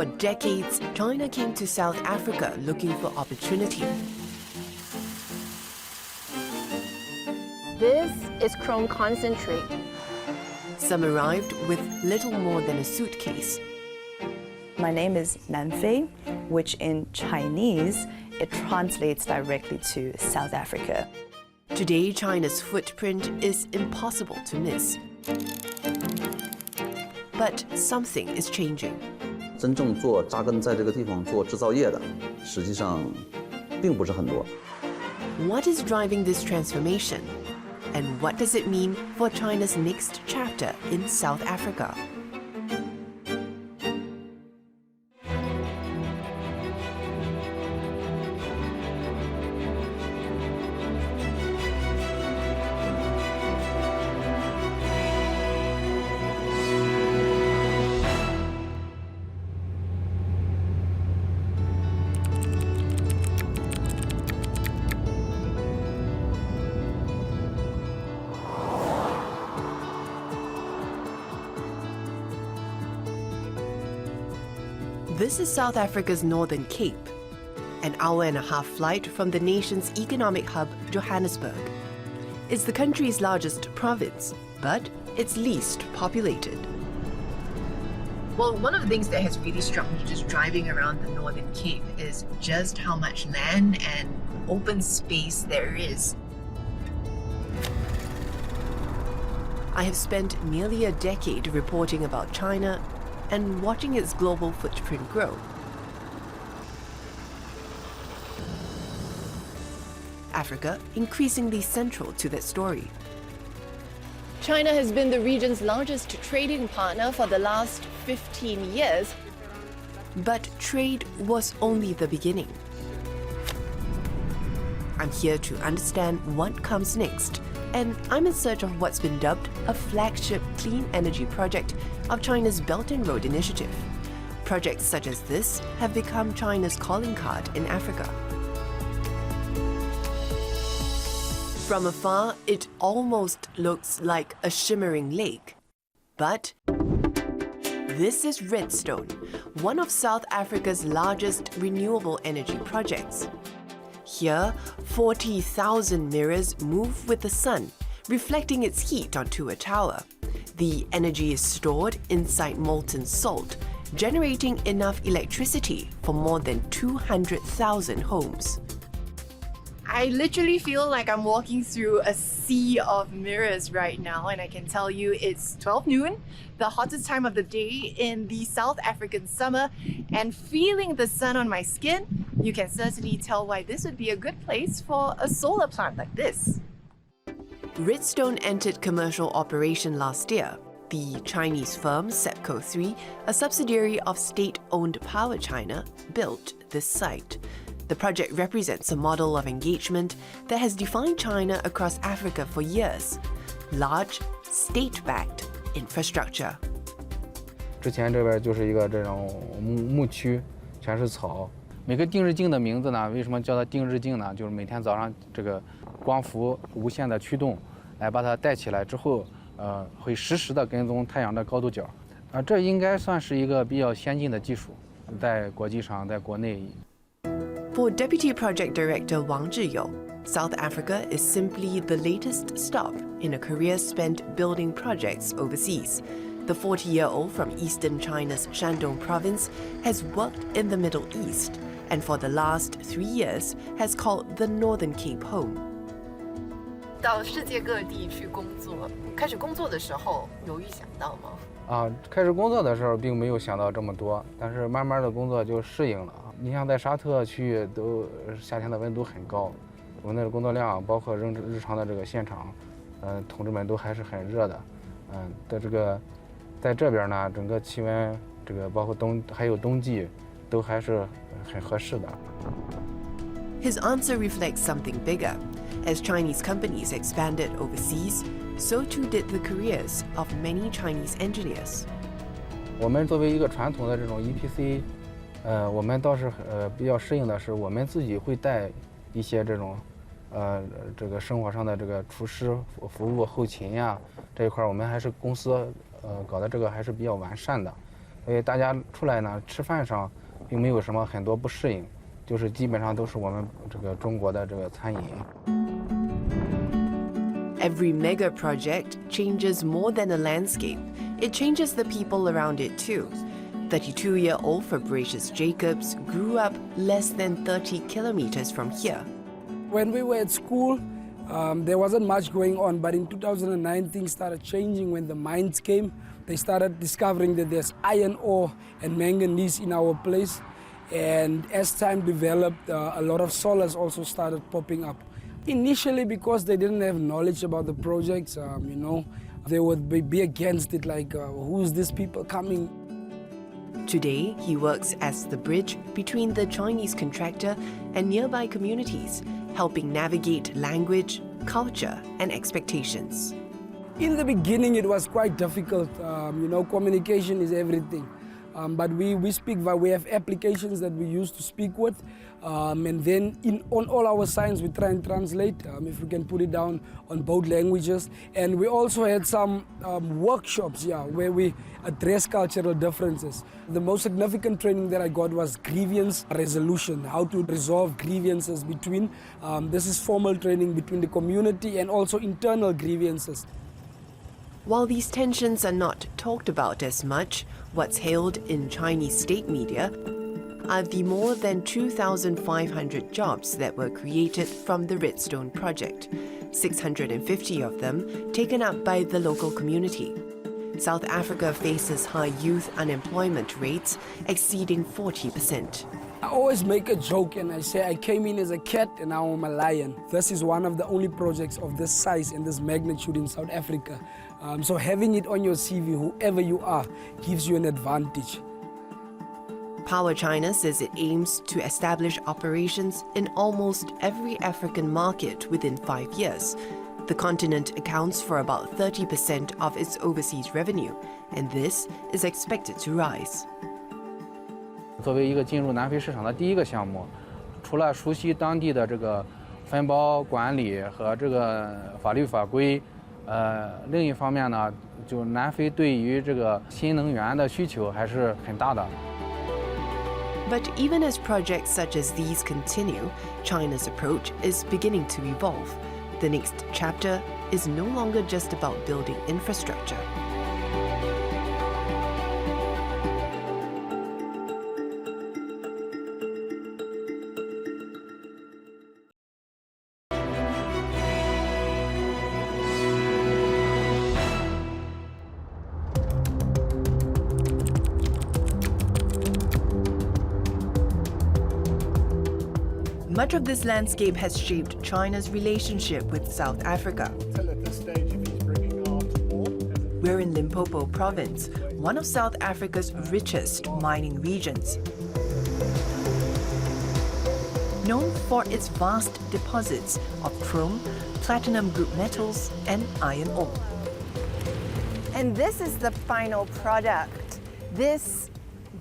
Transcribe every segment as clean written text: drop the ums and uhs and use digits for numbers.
For decades, China came to South Africa looking for opportunity. This is chrome concentrate. Some arrived with little more than a suitcase. My name is Nanfei, which in Chinese, it translates directly to South Africa. Today, China's footprint is impossible to miss. But something is changing. 真正扎根在这个地方做制造业的，实际上并不是很多。 What is driving this transformation? And what does it mean for China's next chapter in South Africa? This is South Africa's Northern Cape, an hour-and-a-half flight from the nation's economic hub, Johannesburg. It's the country's largest province, but its least populated. Well, one of the things that has really struck me just driving around the Northern Cape is just how much land and open space there is. I have spent nearly a decade reporting about China and watching its global footprint grow. Africa increasingly central to that story. China has been the region's largest trading partner for the last 15 years. But trade was only the beginning. I'm here to understand what comes next, and I'm in search of what's been dubbed a flagship clean energy project of China's Belt and Road Initiative. Projects such as this have become China's calling card in Africa. From afar, it almost looks like a shimmering lake. But this is Redstone, one of South Africa's largest renewable energy projects. Here, 40,000 mirrors move with the sun, reflecting its heat onto a tower. The energy is stored inside molten salt, generating enough electricity for more than 200,000 homes. I literally feel like I'm walking through a sea of mirrors right now, and I can tell you it's 12 noon, the hottest time of the day in the South African summer, and feeling the sun on my skin, you can certainly tell why this would be a good place for a solar plant like this. Redstone entered commercial operation last year. The Chinese firm SEPCO 3, a subsidiary of state-owned Power China, built this site. The project represents a model of engagement that has defined China across Africa for years. Large, state-backed infrastructure. 之前这边就是一个这种牧区，全是草。每个定日镜的名字呢，为什么叫它定日镜呢？就是每天早上这个光伏无限的驱动，来把它带起来之后，会实时的跟踪太阳的高度角。这应该算是一个比较先进的技术，在国际上，在国内。 For Deputy Project Director Wang Zhiyou, South Africa is simply the latest stop in a career spent building projects overseas. The 40-year-old from eastern China's Shandong province has worked in the Middle East and for the last 3 years has called the Northern Cape home. 到世界各地去工作，开始工作的时候有预想到吗？开始工作的时候并没有想到这么多，但是慢慢的工作就适应了。你像在沙特区域都夏天的温度很高，我们的工作量包括日常的这个现场，同志们都还是很热的，的这个在这边呢，整个气温这个包括还有冬季，都还是很合适的。His answer reflects something bigger. As Chinese companies expanded overseas, so too did the careers of many Chinese engineers. 我们作为一个传统的这种 EPC， 我们倒是比较适应的是，我们自己会带一些这种这个生活上的这个厨师服务后勤呀这一块，我们还是公司搞的这个还是比较完善的。所以大家出来呢，吃饭上并没有什么很多不适应，就是基本上都是我们这个中国的这个餐饮。Every mega project changes more than a landscape. It changes the people around it too. 32-year-old Fabricius Jacobs grew up less than 30 kilometers from here. When we were at school, there wasn't much going on, but in 2009 things started changing when the mines came. They started discovering that there's iron ore and manganese in our place. And as time developed, a lot of solars also started popping up. Initially, because they didn't have knowledge about the projects, they would be against it, like, who's these people coming? Today, he works as the bridge between the Chinese contractor and nearby communities, helping navigate language, culture, and expectations. In the beginning, it was quite difficult. Communication is everything. But we speak, we have applications that we use to speak with. And then on all our signs, we try and translate, if we can put it down on both languages. And we also had some workshops, where we address cultural differences. The most significant training that I got was grievance resolution, how to resolve grievances between, this is formal training between the community and also internal grievances. While these tensions are not talked about as much, what's hailed in Chinese state media are the more than 2,500 jobs that were created from the Redstone project, 650 of them taken up by the local community. South Africa faces high youth unemployment rates exceeding 40%. I always make a joke and I say I came in as a cat and now I'm a lion. This is one of the only projects of this size and this magnitude in South Africa. So having it on your CV, whoever you are, gives you an advantage. Power China says it aims to establish operations in almost every African market within 5 years. The continent accounts for about 30% of its overseas revenue, and this is expected to rise. 作为一个进入南非市场的第一个项目，除了熟悉当地的这个分包管理和这个法律法规，另一方面呢，就南非对于这个新能源的需求还是很大的。But even as projects such as these continue, China's approach is beginning to evolve. The next chapter is no longer just about building infrastructure. Much of this landscape has shaped China's relationship with South Africa. We're in Limpopo province, one of South Africa's richest mining regions. Known for its vast deposits of chrome, platinum group metals, and iron ore. And this is the final product. This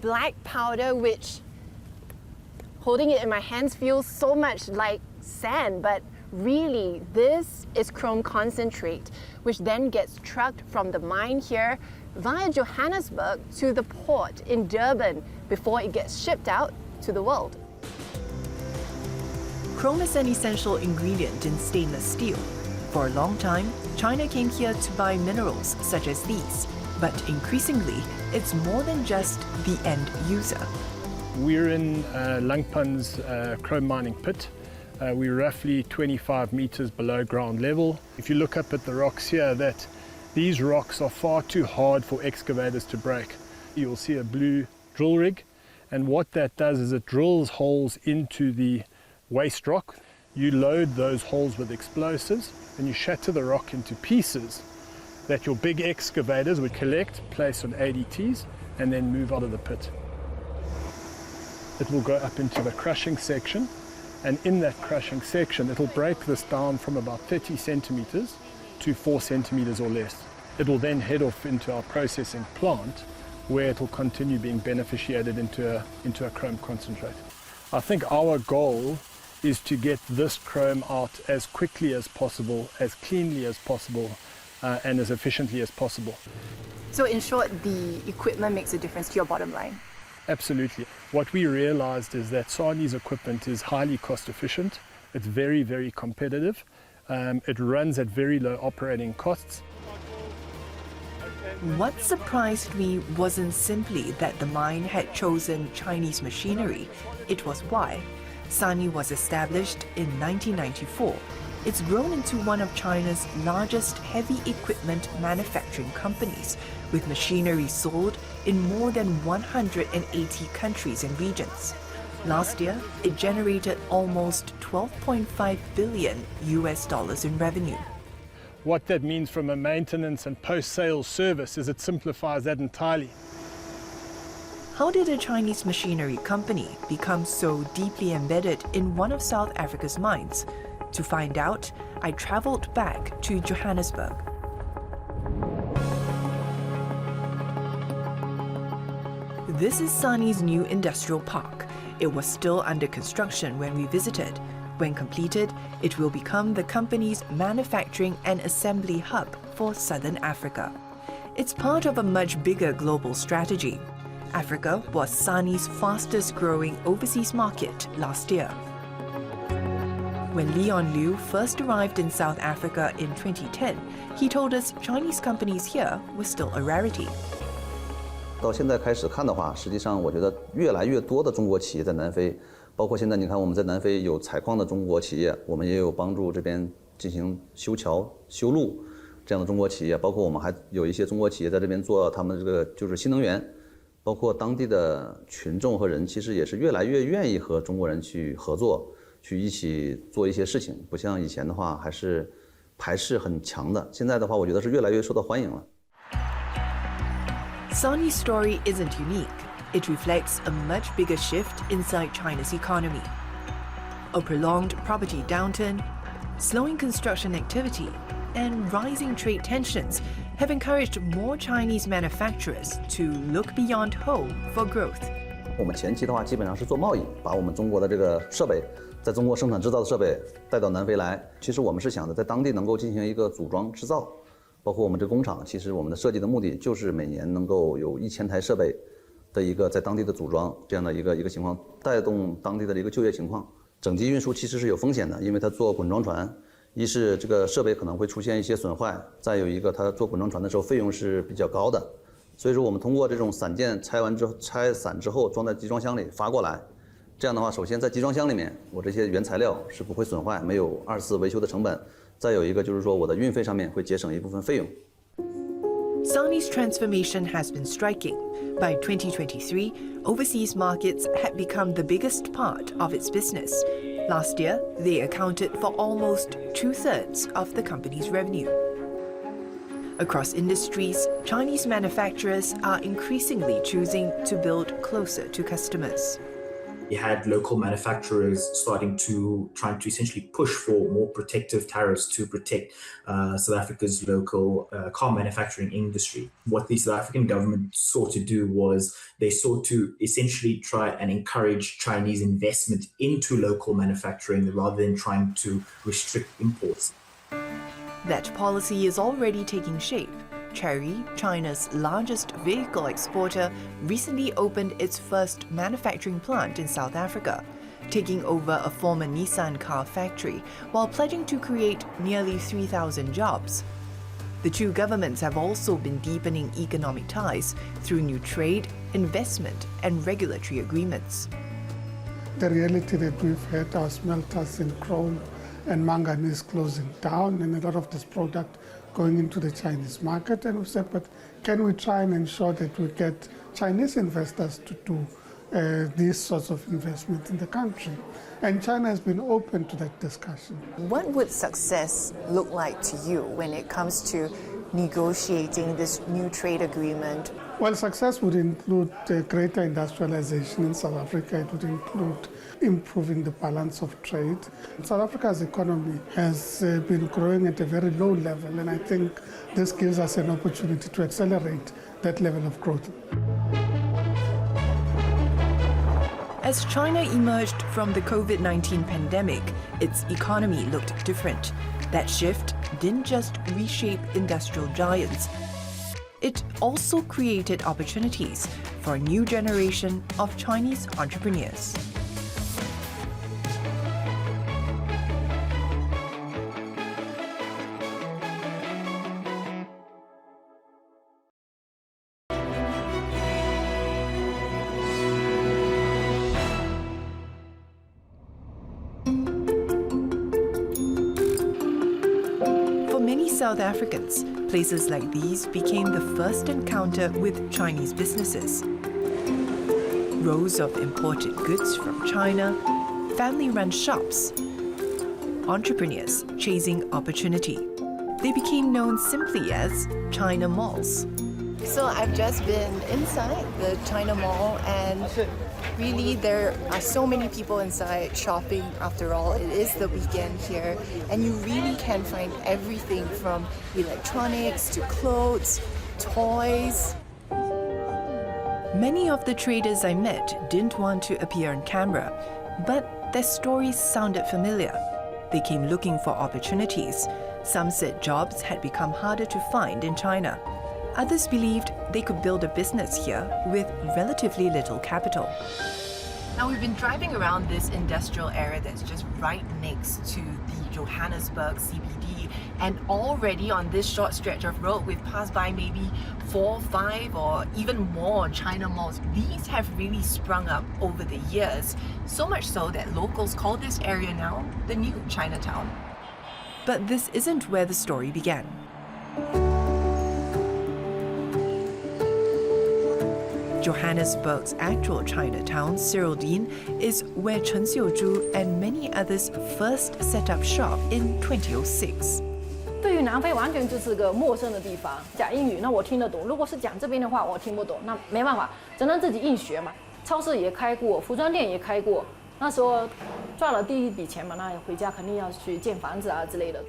black powder, which holding it in my hands feels so much like sand, but really this is chrome concentrate, which then gets trucked from the mine here via Johannesburg to the port in Durban before it gets shipped out to the world. Chrome is an essential ingredient in stainless steel. For a long time, China came here to buy minerals such as these, but increasingly, it's more than just the end user. We're in Langpan's chrome mining pit. We're roughly 25 meters below ground level. If you look up at the rocks here, these rocks are far too hard for excavators to break. You'll see a blue drill rig, and what that does is it drills holes into the waste rock. You load those holes with explosives and you shatter the rock into pieces that your big excavators would collect, place on ADTs, and then move out of the pit. It will go up into the crushing section, and in that crushing section it will break this down from about 30 centimeters to 4 centimeters or less. It will then head off into our processing plant, where it will continue being beneficiated into a chrome concentrate. I think our goal is to get this chrome out as quickly as possible, as cleanly as possible, and as efficiently as possible. So in short, the equipment makes a difference to your bottom line. Absolutely. What we realized is that Sany's equipment is highly cost efficient. It's very, very competitive. It runs at very low operating costs. What surprised me wasn't simply that the mine had chosen Chinese machinery, it was why. Sany was established in 1994. It's grown into one of China's largest heavy equipment manufacturing companies, with machinery sold in more than 180 countries and regions. Last year, it generated almost $12.5 billion in revenue. What that means from a maintenance and post-sales service is it simplifies that entirely. How did a Chinese machinery company become so deeply embedded in one of South Africa's mines? To find out, I traveled back to Johannesburg. This is Sany's new industrial park. It was still under construction when we visited. When completed, it will become the company's manufacturing and assembly hub for Southern Africa. It's part of a much bigger global strategy. Africa was Sany's fastest growing overseas market last year. When Leon Liu first arrived in South Africa in 2010, he told us Chinese companies here were still a rarity. 到现在开始看的话，实际上我觉得越来越多的中国企业在南非，包括现在你看我们在南非有采矿的中国企业，我们也有帮助这边进行修桥、修路这样的中国企业，包括我们还有一些中国企业在这边做他们这个就是新能源，包括当地的群众和人其实也是越来越愿意和中国人去合作，去一起做一些事情，不像以前的话还是排斥很强的，现在的话我觉得是越来越受到欢迎了。 Sany's story isn't unique. It reflects a much bigger shift inside China's economy. A prolonged property downturn, slowing construction activity, and rising trade tensions have encouraged more Chinese manufacturers to look beyond home for growth. 我们前期的话，基本上是做贸易，把我们中国的这个设备，在中国生产制造的设备带到南非来。其实我们是想着在当地能够进行一个组装制造。 包括我们这工厂，其实我们的设计的目的就是每年能够有1000台设备的一个在当地的组装这样的一个情况，带动当地的一个就业情况。整机运输其实是有风险的，因为它做滚装船，一是这个设备可能会出现一些损坏，再有一个它做滚装船的时候费用是比较高的。所以说我们通过这种散件拆散之后装在集装箱里发过来，这样的话，首先在集装箱里面，我这些原材料是不会损坏，没有2次维修的成本。 再有一个就是说，我的运费上面会节省一部分费用。 Sany's transformation has been striking. By 2023, overseas markets had become the biggest part of its business. Last year, they accounted for almost 2/3 of the company's revenue. Across industries, Chinese manufacturers are increasingly choosing to build closer to customers. You had local manufacturers trying to essentially push for more protective tariffs to protect South Africa's local car manufacturing industry. What the South African government sought to do was they sought to essentially try and encourage Chinese investment into local manufacturing rather than trying to restrict imports. That policy is already taking shape. Chery, China's largest vehicle exporter, recently opened its first manufacturing plant in South Africa, taking over a former Nissan car factory while pledging to create nearly 3,000 jobs. The two governments have also been deepening economic ties through new trade, investment, and regulatory agreements. The reality that we've had our smelters in chrome and manganese closing down, and a lot of this product going into the Chinese market, and we said, but can we try and ensure that we get Chinese investors to do these sorts of investment in the country? And China has been open to that discussion. What would success look like to you when it comes to negotiating this new trade agreement? Well, success would include greater industrialization in South Africa. It would include improving the balance of trade. South Africa's economy has been growing at a very low level, and I think this gives us an opportunity to accelerate that level of growth. As China emerged from the COVID-19 pandemic, its economy looked different. That shift didn't just reshape industrial giants. it also created opportunities for a new generation of Chinese entrepreneurs. For many South Africans, places like these became the first encounter with Chinese businesses. Rows of imported goods from China, family-run shops, entrepreneurs chasing opportunity. They became known simply as China malls. So I've just been inside the China Mall, and really there are so many people inside shopping. After all, it is the weekend here, and you really can find everything from electronics to clothes, toys. Many of the traders I met didn't want to appear on camera, but their stories sounded familiar. They came looking for opportunities. Some said jobs had become harder to find in China. Others believed they could build a business here with relatively little capital. Now, we've been driving around this industrial area that's just right next to the Johannesburg CBD, and already on this short stretch of road, we've passed by maybe 4, 5, or even more China malls. These have really sprung up over the years, so much so that locals call this area now the new Chinatown. But this isn't where the story began. Johannesburg's actual Chinatown, Cyrildene, is where Chen Xiuzhu and many others first set up shop in 2006. 对于南非完全就是个陌生的地方，讲英语那我听得懂，如果是讲这边的话我听不懂，那没办法，只能自己硬学嘛。超市也开过，服装店也开过，那时候赚了第一笔钱嘛，那回家肯定要去建房子啊之类的。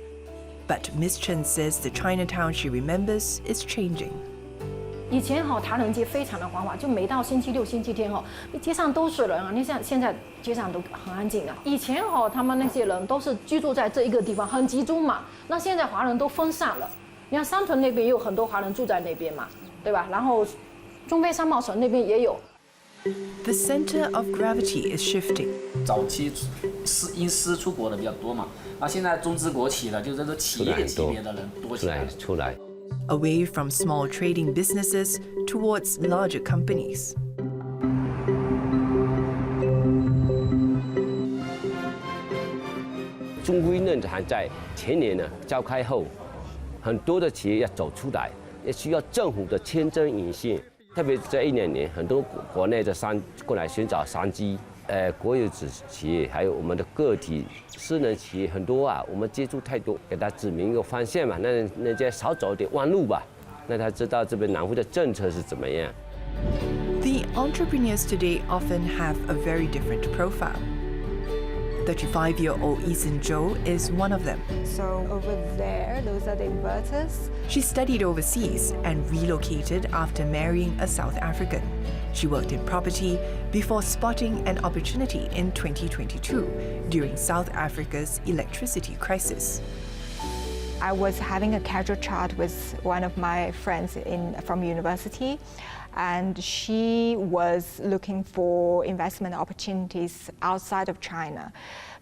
But Miss Chen says the Chinatown she remembers is changing. 以前唐人街非常的繁华，就每到星期六、星期天街上都是人啊。你像现在街上都很安静的。以前他们那些人都是居住在这一个地方，很集中嘛。那现在华人都分散了。你看三屯那边也有很多华人住在那边嘛，对吧？然后中非商贸城那边也有。The center of gravity is shifting. 早期因私出国的比较多嘛，现在中资国企了，就是这企业级别的人多起来。出来。Away from small trading businesses towards larger companies. 中规论坛在前年呢召开后，很多的企业要走出来，也需要政府的签证引信。特别这1、2年，很多国内的过来寻找商机，国有企业还有我们的个体私人企业很多啊，我们接触太多，给他指明一个方向嘛，那人家少走点弯路吧，那他知道这边南非的政策是怎么样。The entrepreneurs today often have a very different profile. 35-year-old Eason Zhou is one of them. So over there, those are the inverters. She studied overseas and relocated after marrying a South African. She worked in property before spotting an opportunity in 2022 during South Africa's electricity crisis. I was having a casual chat with one of my friends from university, and she was looking for investment opportunities outside of China,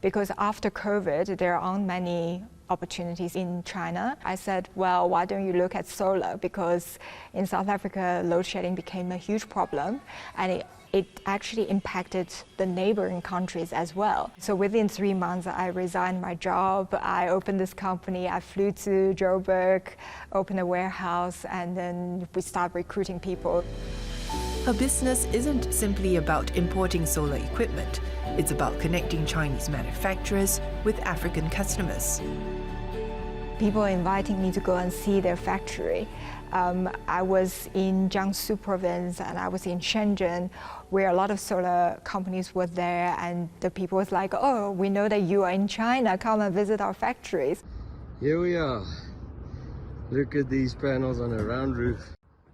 because after COVID, there aren't many opportunities in China. I said, well, why don't you look at solar? Because in South Africa, load shedding became a huge problem, and it actually impacted the neighboring countries as well. So within 3 months, I resigned my job. I opened this company. I flew to Joburg, opened a warehouse, and then we started recruiting people. Her business isn't simply about importing solar equipment. It's about connecting Chinese manufacturers with African customers. People are inviting me to go and see their factory. I was in Jiangsu province and I was in Shenzhen, where a lot of solar companies were there, and the people was like, oh, we know that you are in China, come and visit our factories. Here we are. Look at these panels on a round roof.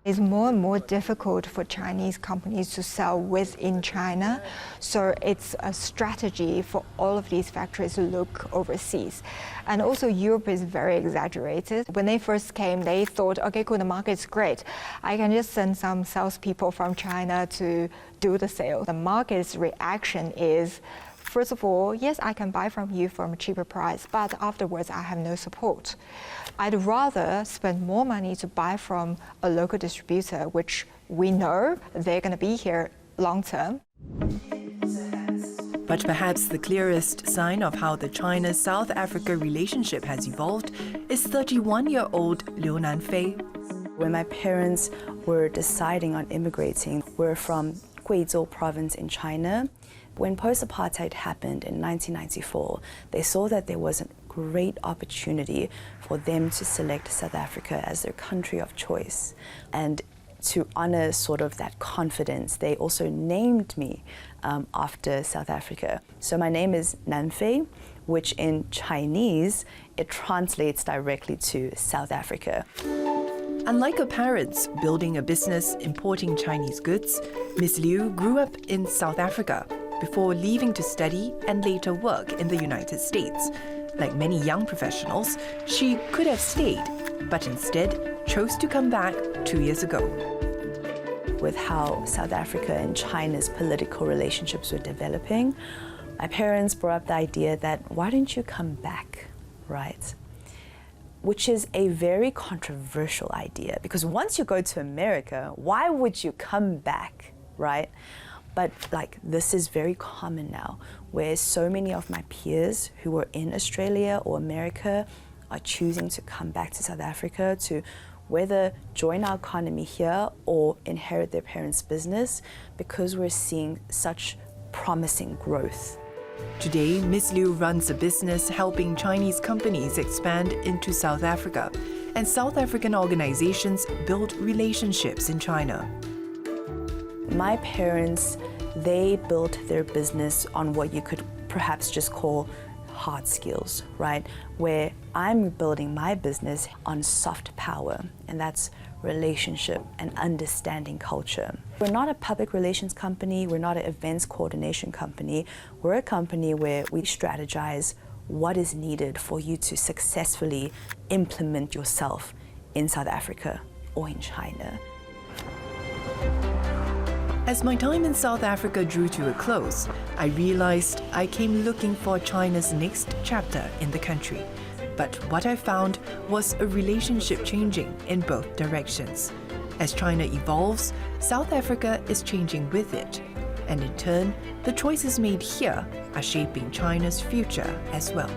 It's more and more difficult for Chinese companies to sell within China, so it's a strategy for all of these factories to look overseas. And also Europe is very exaggerated. When they first came, they thought, okay, cool, the market's great. I can just send some salespeople from China to do the sale. The market's reaction is, first of all, yes, I can buy from you from a cheaper price, but afterwards I have no support. I'd rather spend more money to buy from a local distributor, which we know they're going to be here long term. But perhaps the clearest sign of how the China-South Africa relationship has evolved is 31-year-old Liu Nanfei. When my parents were deciding on immigrating, we're from Guizhou province in China. When post-apartheid happened in 1994, they saw that there was a great opportunity for them to select South Africa as their country of choice. And to honor sort of that confidence, they also named me after South Africa. So my name is Nanfei, which in Chinese, it translates directly to South Africa. Unlike her parents building a business importing Chinese goods, Miss Liu grew up in South Africa before leaving to study and later work in the United States. Like many young professionals, she could have stayed, but instead chose to come back 2 years ago. With how South Africa and China's political relationships were developing, my parents brought up the idea that why don't you come back, right? Which is a very controversial idea, because once you go to America, why would you come back, right? But like, this is very common now, where so many of my peers who were in Australia or America are choosing to come back to South Africa to whether join our economy here or inherit their parents' business, because we're seeing such promising growth. Today, Miss Liu runs a business helping Chinese companies expand into South Africa, and South African organizations build relationships in China. My parents, they built their business on what you could perhaps just call hard skills, right? Where I'm building my business on soft power, and that's relationship and understanding culture. We're not a public relations company, we're not an events coordination company. We're a company where we strategize what is needed for you to successfully implement yourself in South Africa or in China. As my time in South Africa drew to a close, I realized I came looking for China's next chapter in the country. But what I found was a relationship changing in both directions. As China evolves, South Africa is changing with it. And in turn, the choices made here are shaping China's future as well.